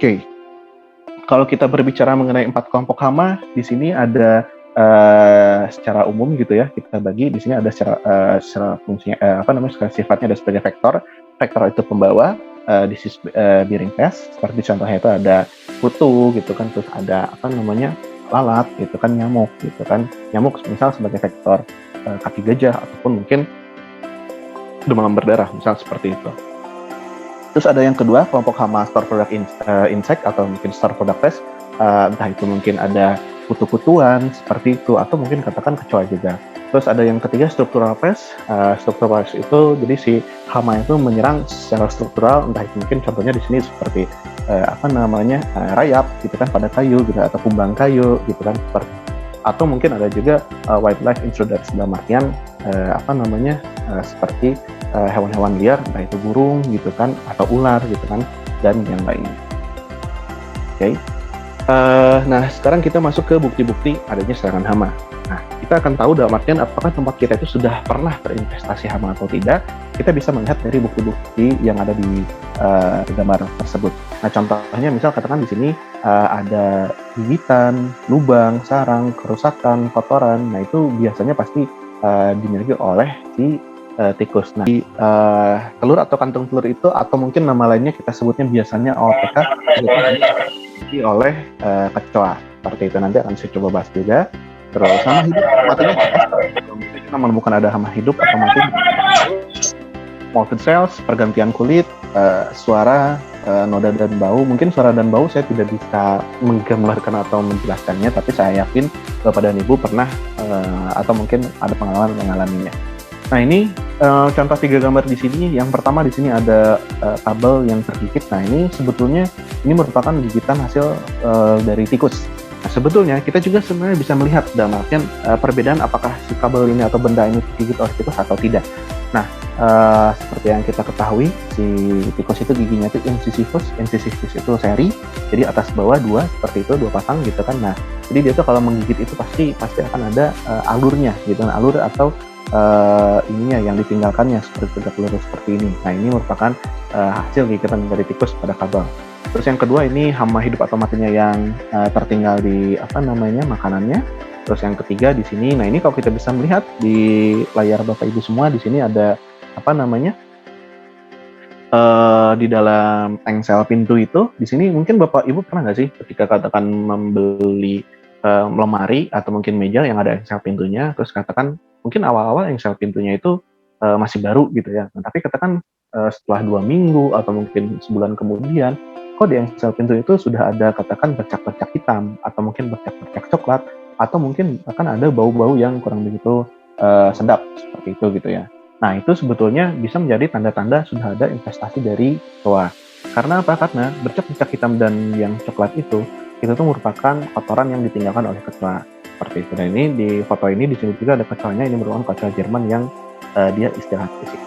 Oke, kalau kita berbicara mengenai 4 kelompok hama, di sini ada secara umum gitu ya, kita bagi di sini ada secara fungsinya secara sifatnya ada sebagai vektor. Vektor itu pembawa di ringkas, seperti contohnya itu ada kutu gitu kan, terus ada lalat gitu kan, nyamuk gitu kan. Nyamuk misal sebagai vektor kaki gajah ataupun mungkin demam berdarah misal seperti itu. Terus ada yang kedua, kelompok hama store product insect atau mungkin store product pest, entah itu mungkin ada kutu-kutuan seperti itu atau mungkin katakan kecoa juga. Terus ada yang ketiga, structural pest. Structural pest itu jadi si hama itu menyerang secara struktural, entah itu mungkin contohnya di sini seperti rayap gitu kan pada kayu gitu atau kumbang kayu gitu kan, seperti atau mungkin ada juga wildlife intruders dalam artian seperti hewan-hewan liar, entah itu burung gitu kan atau ular gitu kan dan yang lainnya. Oke. Nah, sekarang kita masuk ke bukti-bukti adanya serangan hama. Nah, kita akan tahu dalam artian apakah tempat kita itu sudah pernah berinvestasi hama atau tidak. Kita bisa melihat dari bukti-bukti yang ada di gambar tersebut. Nah, contohnya misal katakan di sini ada gigitan, lubang, sarang, kerusakan, kotoran. Nah, itu biasanya pasti dimiliki oleh si tikus. Nah, telur atau kantung telur itu atau mungkin nama lainnya kita sebutnya biasanya OTK itu dimiliki oleh kecoa. Seperti itu nanti akan saya coba bahas juga. Terus hama hidup matinya kita menemukan ada hama hidup atau mati. Molted cells, pergantian kulit, suara, noda dan bau. Mungkin suara dan bau saya tidak bisa menggambarkan atau menjelaskannya, tapi saya yakin Bapak dan Ibu pernah atau mungkin ada pengalaman mengalaminya. Nah, ini contoh 3 gambar di sini. Yang pertama di sini ada kabel yang tergigit. Nah, ini sebetulnya ini merupakan gigitan hasil dari tikus. Nah, sebetulnya kita juga sebenarnya bisa melihat dalam artian perbedaan apakah si kabel ini atau benda ini digigit oleh tikus atau tidak. Nah, seperti yang kita ketahui, si tikus itu giginya itu incisivus itu seri, jadi atas bawah 2 seperti itu, 2 pasang gitu kan. Nah, jadi dia tuh kalau menggigit itu pasti akan ada alurnya gitu, alur atau ininya yang ditinggalkannya seperti tegak lurus seperti ini. Nah, ini merupakan hasil gigitan dari tikus pada kabel. Terus yang kedua ini hama hidup atau matinya yang tertinggal di makanannya. Terus yang ketiga di sini, nah ini kalau kita bisa melihat di layar Bapak Ibu semua di sini ada di dalam engsel pintu itu, di sini mungkin Bapak Ibu pernah nggak sih ketika katakan membeli lemari atau mungkin meja yang ada engsel pintunya, terus katakan mungkin awal-awal engsel pintunya itu masih baru gitu ya, nah, tapi katakan setelah 2 minggu atau mungkin sebulan kemudian, kok di engsel pintu itu sudah ada katakan bercak-bercak hitam atau mungkin bercak-bercak coklat atau mungkin akan ada bau-bau yang kurang begitu sedap seperti itu gitu ya. Nah, itu sebetulnya bisa menjadi tanda-tanda sudah ada investasi dari kecoa. Karena apa? Karena bercak-bercak hitam dan yang coklat itu tuh merupakan kotoran yang ditinggalkan oleh kecoa. Seperti itu. Dan ini di foto ini di sini juga ada kecoanya, ini merupakan kecoa Jerman yang dia istirahat fisik.